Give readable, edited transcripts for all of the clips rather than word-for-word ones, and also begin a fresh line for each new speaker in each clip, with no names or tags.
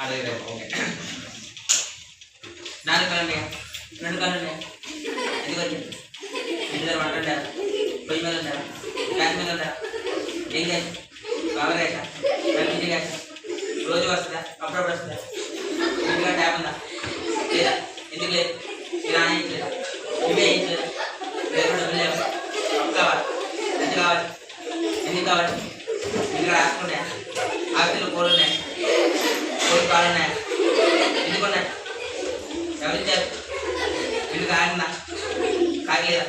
అదే ఓకే. 4 కాళ్ళు ఉన్నాయా? 2 కాళ్ళు ఉన్నాయా? ఎందుకు వచ్చింది? ఇంటి దగ్గర వంట పొయ్యి మీద ఉంటారా? గ్యాస్ మీద ఉంటారా? ఏం గ్యాస్? బాగా గ్యాసా? ఎల్పిజి గ్యాస్ రోజు వస్తుందా? అప్పుడప్పుడు వస్తుందా? ఇంటిగా ట్యాప్ ఉందా లేదా? ఎందుకు లేదు? మీరు ఆయించలేదా? ఇవే వేయించలేదా? లేకుండా డబ్బులు లేవు. అప్పు కావాలి, ఎంత కావాలి, ఎందుకు కావాలి? ఇంటిగా రాసుకున్నాయా? ఆఫీసులో కోళ్ళు ఉన్నాయా? కోళ్ళు కాళ్ళు ఉన్నాయా? ఎందుకు ఉన్నాయి? ఎవరిచ్చారు? వీళ్ళు కాగిందా? కాగలేదా?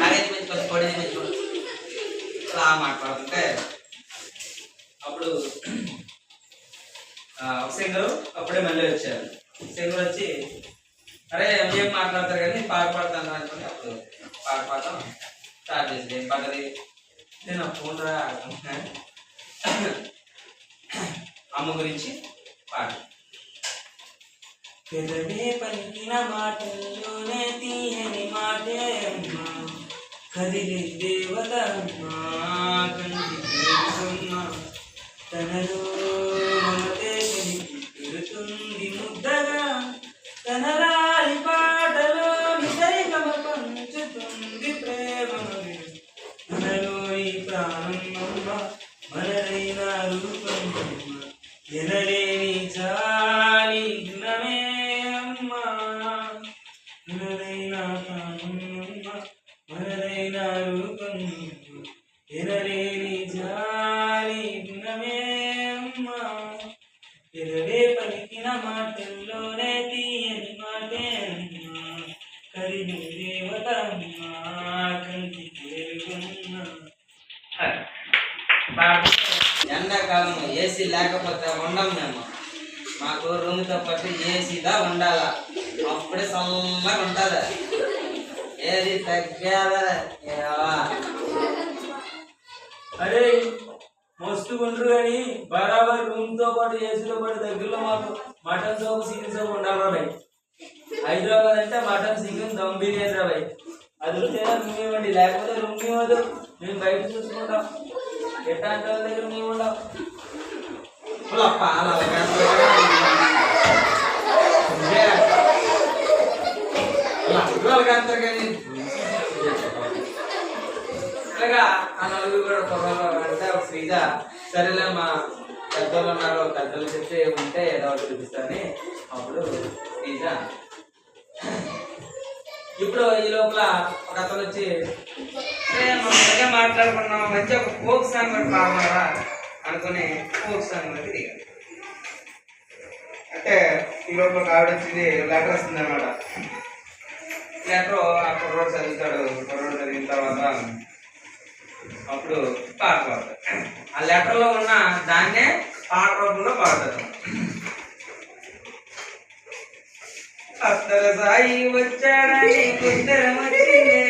కాగేది పెంచుకోవచ్చు, కోడేది పెంచుకోవచ్చు. అలా మాట్లాడుతుంటే అప్పుడు సింగరు అప్పుడే మళ్ళీ వచ్చారు. సింగర్ వచ్చి అరే ఏం మాట్లాడతారు కానీ పాట పాడతాను అనుకుని అప్పుడు పాట పాడతాం స్టార్ట్ చేసింది. ఏం పాటది? నేను ఫోన్ రా అమ్మ గురించి పాట. పెదవే పలికిన మాటల్లోనే తీయని మాటే అమ్మా, కదిలే దేవత అమ్మా, కంటి తనలో మమతే పెడుతుంది ముద్దగా, తన రాలి పాటలో నిసరిగమ పంచుతుంది ప్రేమ, మనలో ఈ ప్రాణమ్మ మనదైన రూపం, ఎనలేని జాలి గుణమే అమ్మా, మనదైన ప్రాణమ్మ మనదైన రూపం, ఎనలేని జాలి గుణమే అమ్మా, ఎదవే పలికిన మాటల్లోనే తీయని మాటే అమ్మా, కరిగి దేవత అమ్మా, కంటి చేరుకున్నా. ఎండాకాలం ఏసీ లేకపోతే ఉండం మేము. మాకు రూమ్తో పాటు ఏసీదా ఉండాలా, అప్పుడే చల్లగా ఉంటుంది. ఏది తగ్గాదా? అరే మస్తు గుండ్రు కానీ బరాబర్ రూమ్ తో పాటు ఏసీతో పాటు దగ్గరలో మాకు మటన్ సోపు చికెన్ సోపు ఉండాలి బాయ్. హైదరాబాద్ అంటే మటన్ చికెన్ దమ్ బిర్యానీ రా బాయ్. అది ఉంటేనా రూమ్ ఇవ్వండి, లేకపోతే రూమ్ ఇవ్వదు. మేము బయట చూసుకుంటాం. ఎట్లాంటి వాళ్ళ దగ్గర మేము ఉండవు. ఇలాగా ఆ నలుగురు కూడా కుర్రలు అంటే ఫ్రీగా సరేలే మా పెద్దోళ్ళు ఉన్నారు, పెద్దలు చెప్తే ఉంటే ఏదో ఒకటి చూపిస్తారని అప్పుడు ఫ్రీగా. ఇప్పుడు ఈ లోపల ఒక అతను వచ్చి మనం మాట్లాడుకున్నాం, మంచి ఒక ఫోక్ సాంగ్ కూడా పాడమారా అనుకుని ఫోక్ సాంగ్ అనేది దిగారు. అంటే ఈ లోపల ఒక ఆవిడ వచ్చింది, లెటర్ వస్తుంది అన్నమాట. లెటర్ ఆ కుర్రోడు చదువుతాడు. కుర్రోడు చదివిన తర్వాత అప్పుడు పాట పాడతాడు. ఆ లెటర్లో ఉన్న దాన్నే పాట రూపంలో పాడతాడు. అత్తర సాయి వచ్చాడని కుత్తరం వచ్చిందే,